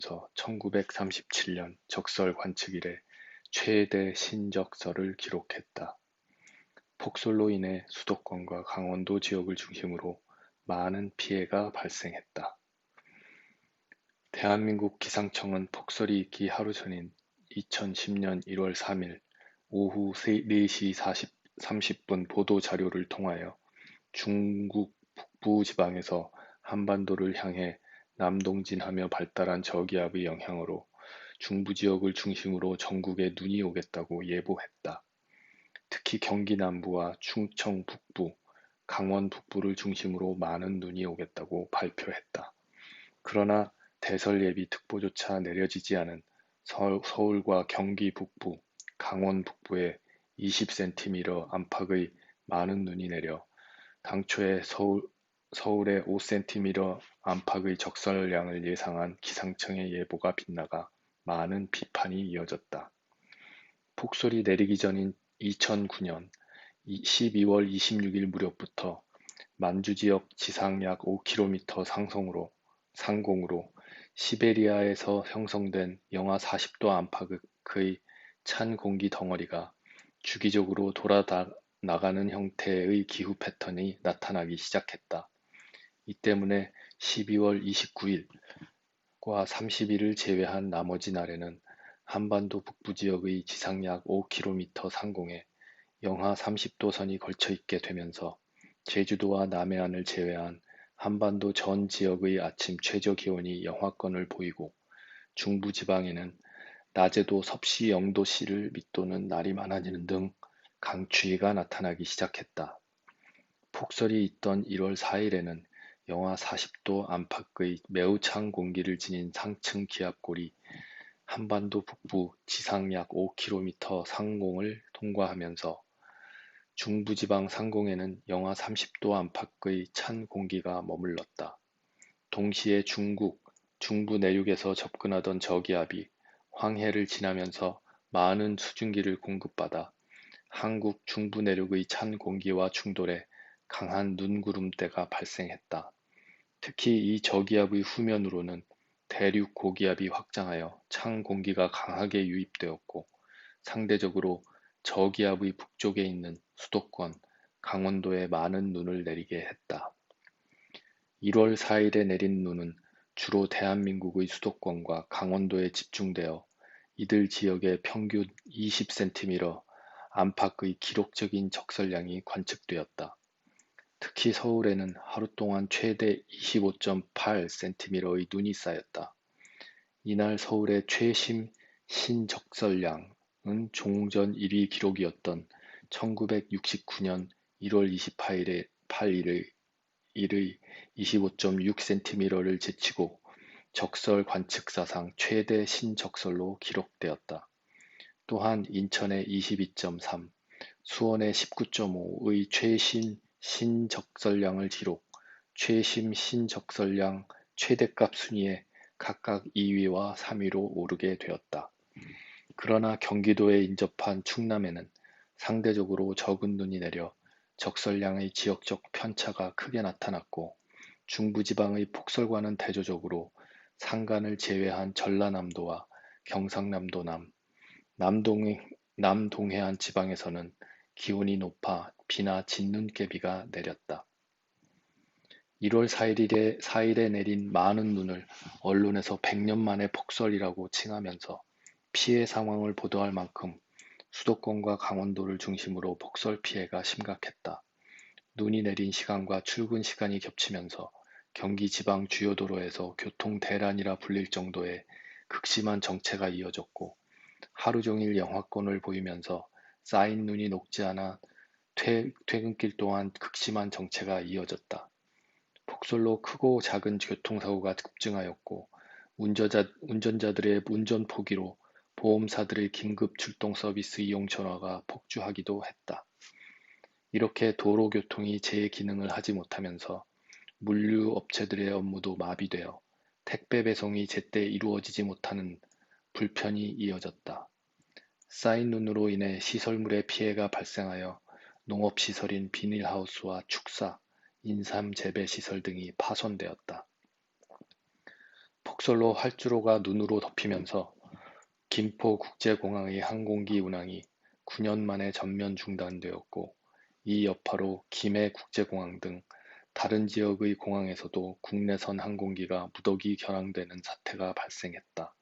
이어지면서 1937년 적설 관측 이래 최대 신적설을 기록했다. 폭설로 인해 수도권과 강원도 지역을 중심으로 많은 피해가 발생했다. 대한민국 기상청은 폭설이 있기 하루 전인 2010년 1월 3일 오후 4시 30분 보도 자료를 통하여 중국 북부 지방에서 한반도를 향해 남동진하며 발달한 저기압의 영향으로 중부 지역을 중심으로 전국에 눈이 오겠다고 예보했다. 특히 경기 남부와 충청 북부, 강원 북부를 중심으로 많은 눈이 오겠다고 발표했다. 그러나 대설 예비 특보조차 내려지지 않은 서울과 경기 북부, 강원 북부에 20cm 안팎의 많은 눈이 내려 당초에 서울에 5cm 안팎의 적설량을 예상한 기상청의 예보가 빗나가 많은 비판이 이어졌다. 폭설이 내리기 전인 2009년 12월 26일 무렵부터 만주 지역 지상 약 5km 상공으로 시베리아에서 형성된 영하 40도 안팎의 찬 공기 덩어리가 주기적으로 돌아나가는 형태의 기후 패턴이 나타나기 시작했다. 이 때문에 12월 29일과 30일을 제외한 나머지 날에는 한반도 북부 지역의 지상 약 5km 상공에 영하 30도 선이 걸쳐 있게 되면서 제주도와 남해안을 제외한 한반도 전 지역의 아침 최저 기온이 영하권을 보이고 중부지방에는 낮에도 섭씨 0도씨를 밑도는 날이 많아지는 등 강추위가 나타나기 시작했다. 폭설이 있던 1월 4일에는 영하 40도 안팎의 매우 찬 공기를 지닌 상층 기압골이 한반도 북부 지상 약 5km 상공을 통과하면서 중부지방 상공에는 영하 30도 안팎의 찬 공기가 머물렀다. 동시에 중부 내륙에서 접근하던 저기압이 황해를 지나면서 많은 수증기를 공급받아 한국 중부 내륙의 찬 공기와 충돌해 강한 눈구름대가 발생했다. 특히 이 저기압의 후면으로는 대륙 고기압이 확장하여 찬 공기가 강하게 유입되었고 상대적으로 저기압의 북쪽에 있는 수도권, 강원도에 많은 눈을 내리게 했다. 1월 4일에 내린 눈은 주로 대한민국의 수도권과 강원도에 집중되어 이들 지역의 평균 20cm 안팎의 기록적인 적설량이 관측되었다. 특히 서울에는 하루 동안 최대 25.8cm의 눈이 쌓였다. 이날 서울의 최심 신적설량은 종전 1위 기록이었던 1969년 1월 28일의 25.6cm를 제치고 적설 관측사상 최대 신적설로 기록되었다. 또한 인천의 22.3, 수원의 19.5의 최신 신적설량을 기록, 최심 신적설량 최대값 순위에 각각 2위와 3위로 오르게 되었다. 그러나 경기도에 인접한 충남에는 상대적으로 적은 눈이 내려 적설량의 지역적 편차가 크게 나타났고 중부지방의 폭설과는 대조적으로 산간을 제외한 전라남도와 경상남도 남동해안 지방에서는 기온이 높아 비나 진눈깨비가 내렸다. 1월 4일에 내린 많은 눈을 언론에서 100년 만의 폭설이라고 칭하면서 피해 상황을 보도할 만큼 수도권과 강원도를 중심으로 폭설 피해가 심각했다. 눈이 내린 시간과 출근 시간이 겹치면서 경기 지방 주요 도로에서 교통 대란이라 불릴 정도의 극심한 정체가 이어졌고 하루 종일 영하권을 보이면서 쌓인 눈이 녹지 않아 퇴근길 또한 극심한 정체가 이어졌다. 폭설로 크고 작은 교통사고가 급증하였고 운전자들의 운전 포기로 보험사들의 긴급 출동 서비스 이용 전화가 폭주하기도 했다. 이렇게 도로교통이 제 기능을 하지 못하면서 물류업체들의 업무도 마비되어 택배 배송이 제때 이루어지지 못하는 불편이 이어졌다. 쌓인 눈으로 인해 시설물에 피해가 발생하여 농업시설인 비닐하우스와 축사, 인삼 재배 시설 등이 파손되었다. 폭설로 활주로가 눈으로 덮이면서 김포국제공항의 항공기 운항이 9년 만에 전면 중단되었고, 이 여파로 김해국제공항 등 다른 지역의 공항에서도 국내선 항공기가 무더기 결항되는 사태가 발생했다.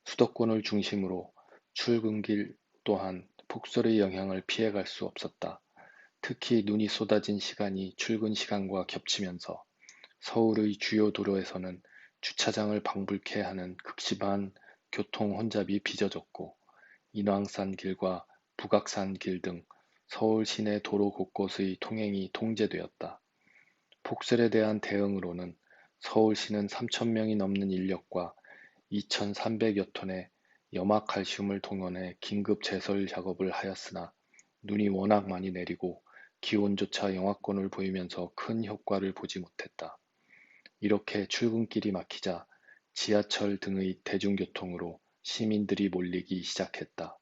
수도권을 중심으로 출근길 또한 폭설의 영향을 피해갈 수 없었다. 특히 눈이 쏟아진 시간이 출근 시간과 겹치면서 서울의 주요 도로에서는 주차장을 방불케 하는 극심한 교통 혼잡이 빚어졌고, 인왕산 길과 북악산 길 등 서울 시내 도로 곳곳의 통행이 통제되었다. 폭설에 대한 대응으로는 서울시는 3,000명이 넘는 인력과 2,300여 톤의 염화칼슘을 동원해 긴급 제설 작업을 하였으나, 눈이 워낙 많이 내리고 기온조차 영하권을 보이면서 큰 효과를 보지 못했다. 이렇게 출근길이 막히자 지하철 등의 대중교통으로 시민들이 몰리기 시작했다.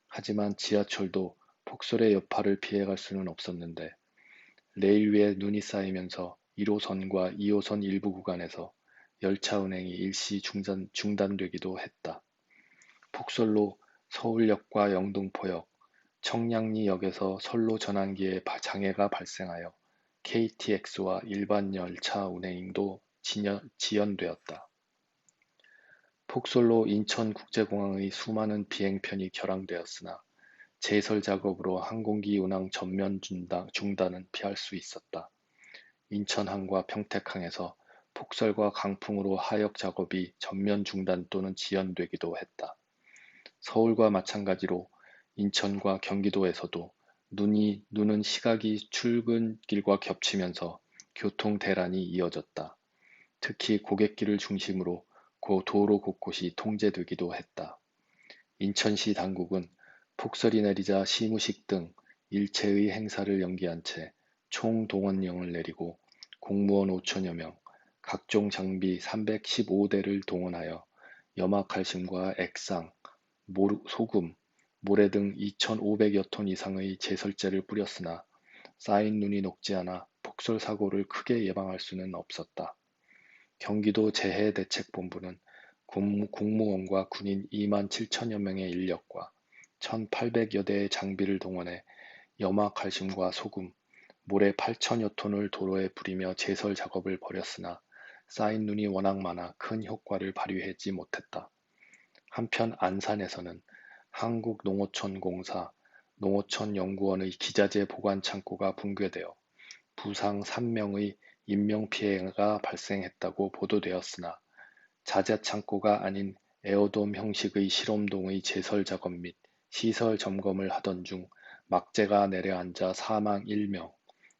하지만 지하철도 폭설의 여파를 피해갈 수는 없었는데, 레일 위에 눈이 쌓이면서 1호선과 2호선 일부 구간에서 열차 운행이 일시 중단되기도 했다. 폭설로 서울역과 영등포역, 청량리역에서 선로 전환기에 장애가 발생하여 KTX와 일반 열차 운행도 지연되었다. 폭설로 인천국제공항의 수많은 비행편이 결항되었으나 제설 작업으로 항공기 운항 전면 중단은 피할 수 있었다. 인천항과 평택항에서 폭설과 강풍으로 하역 작업이 전면 중단 또는 지연되기도 했다. 서울과 마찬가지로 인천과 경기도에서도 눈은 시각이 출근길과 겹치면서 교통 대란이 이어졌다. 특히 고갯길을 중심으로 도로 곳곳이 통제되기도 했다. 인천시 당국은 폭설이 내리자 시무식 등 일체의 행사를 연기한 채 총동원령을 내리고 공무원 5천여 명, 각종 장비 315대를 동원하여 염화칼슘과 액상, 소금, 모래 등 2,500여 톤 이상의 제설제를 뿌렸으나 쌓인 눈이 녹지 않아 폭설 사고를 크게 예방할 수는 없었다. 경기도 재해대책본부는 공무원과 군인 2만 7천여 명의 인력과 1,800여 대의 장비를 동원해 염화칼슘과 소금, 모래 8천여 톤을 도로에 뿌리며 제설 작업을 벌였으나 쌓인 눈이 워낙 많아 큰 효과를 발휘하지 못했다. 한편 안산에서는 한국농어촌공사 농어촌연구원의 기자재 보관 창고가 붕괴되어 부상 3명의 인명피해가 발생했다고 보도되었으나, 자재 창고가 아닌 에어돔 형식의 실험동의 제설 작업 및 시설 점검을 하던 중 막재가 내려앉아 사망 1명,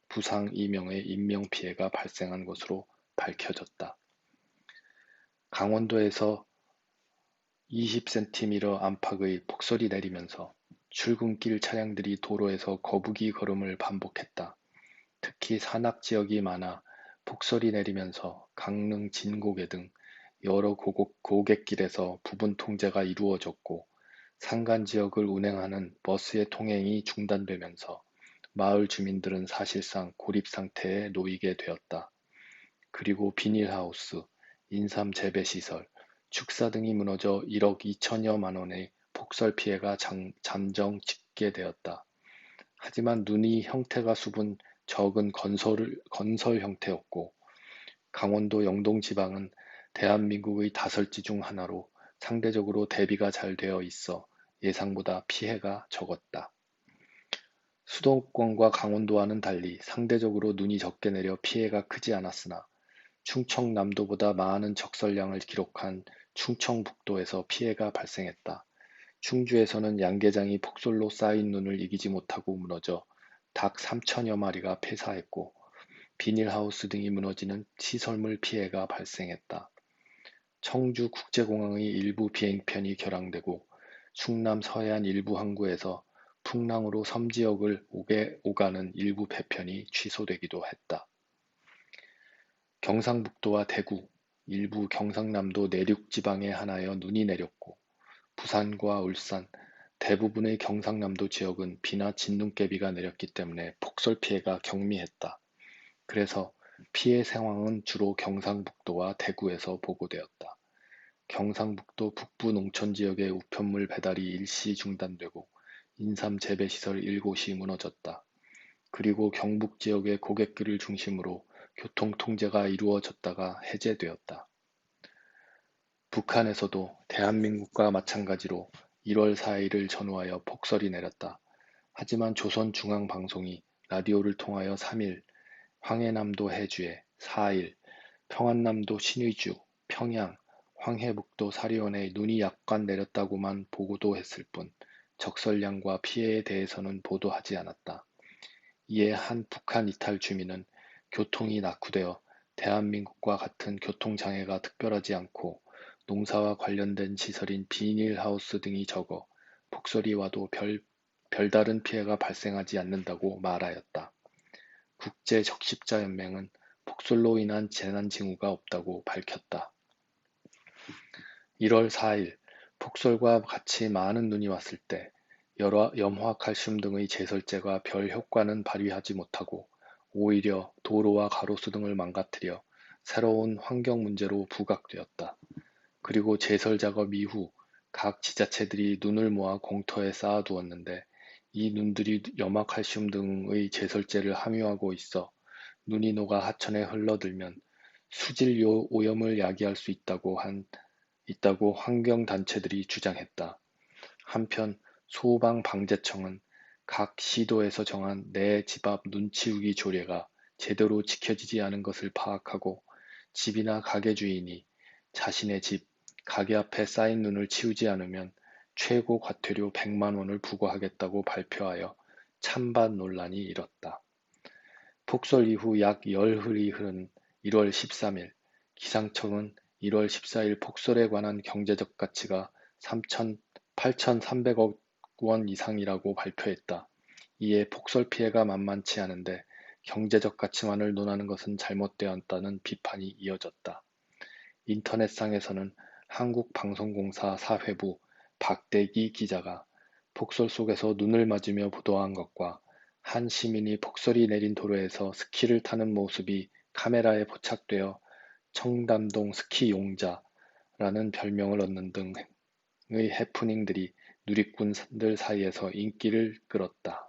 부상 2명의 인명피해가 발생한 것으로 밝혀졌다. 강원도에서 20cm 안팎의 폭설이 내리면서 출근길 차량들이 도로에서 거북이 걸음을 반복했다. 특히 산악 지역이 많아 폭설이 내리면서 강릉 진고개 등 여러 고갯길에서 부분 통제가 이루어졌고, 산간 지역을 운행하는 버스의 통행이 중단되면서 마을 주민들은 사실상 고립 상태에 놓이게 되었다. 그리고 비닐하우스, 인삼 재배시설, 축사 등이 무너져 1억 2천여만 원의 폭설 피해가 잠정 집계되었다. 하지만 눈이 형태가 수분 적은 건설 형태였고, 강원도 영동 지방은 대한민국의 다설지 중 하나로 상대적으로 대비가 잘 되어 있어 예상보다 피해가 적었다. 수도권과 강원도와는 달리 상대적으로 눈이 적게 내려 피해가 크지 않았으나, 충청남도보다 많은 적설량을 기록한 충청북도에서 피해가 발생했다. 충주에서는 양계장이 폭설로 쌓인 눈을 이기지 못하고 무너져 닭 3천여 마리가 폐사했고, 비닐하우스 등이 무너지는 시설물 피해가 발생했다. 청주국제공항의 일부 비행편이 결항되고, 충남 서해안 일부 항구에서 풍랑으로 섬 지역을 오가는 일부 배편이 취소되기도 했다. 경상북도와 대구, 일부 경상남도 내륙 지방에 한하여 눈이 내렸고, 부산과 울산, 대부분의 경상남도 지역은 비나 진눈깨비가 내렸기 때문에 폭설 피해가 경미했다. 그래서 피해 상황은 주로 경상북도와 대구에서 보고되었다. 경상북도 북부 농촌 지역의 우편물 배달이 일시 중단되고 인삼 재배시설 7곳이 무너졌다. 그리고 경북 지역의 고객길을 중심으로 교통 통제가 이루어졌다가 해제되었다. 북한에서도 대한민국과 마찬가지로 1월 4일을 전후하여 폭설이 내렸다. 하지만 조선중앙방송이 라디오를 통하여 3일, 황해남도 해주에 4일, 평안남도 신의주, 평양, 황해북도 사리온에 눈이 약간 내렸다고만 보고도 했을 뿐 적설량과 피해에 대해서는 보도하지 않았다. 이에 한 북한 이탈 주민은 교통이 낙후되어 대한민국과 같은 교통장애가 특별하지 않고 농사와 관련된 시설인 비닐하우스 등이 적어 폭설이 와도 별다른 피해가 발생하지 않는다고 말하였다. 국제적십자연맹은 폭설로 인한 재난징후가 없다고 밝혔다. 1월 4일, 폭설과 같이 많은 눈이 왔을 때 염화칼슘 등의 제설제가 별 효과는 발휘하지 못하고 오히려 도로와 가로수 등을 망가뜨려 새로운 환경 문제로 부각되었다. 그리고 제설 작업 이후 각 지자체들이 눈을 모아 공터에 쌓아두었는데 이 눈들이 염화칼슘 등의 제설제를 함유하고 있어 눈이 녹아 하천에 흘러들면 수질 오염을 야기할 수 있다고 환경단체들이 주장했다. 한편 소방방재청은 각 시도에서 정한 내 집 앞 눈치우기 조례가 제대로 지켜지지 않은 것을 파악하고 집이나 가게 주인이 자신의 집, 가게 앞에 쌓인 눈을 치우지 않으면 최고 과태료 100만 원을 부과하겠다고 발표하여 찬반 논란이 일었다. 폭설 이후 약 열흘이 흐른 1월 13일, 기상청은 1월 14일 폭설에 관한 경제적 가치가 8,300억 원 이상이라고 발표했다. 이에 폭설 피해가 만만치 않은데 경제적 가치만을 논하는 것은 잘못되었다는 비판이 이어졌다. 인터넷상에서는 한국방송공사 사회부 박대기 기자가 폭설 속에서 눈을 맞으며 보도한 것과 한 시민이 폭설이 내린 도로에서 스키를 타는 모습이 카메라에 포착되어 청담동 스키 용자라는 별명을 얻는 등의 해프닝들이 누리꾼들 사이에서 인기를 끌었다.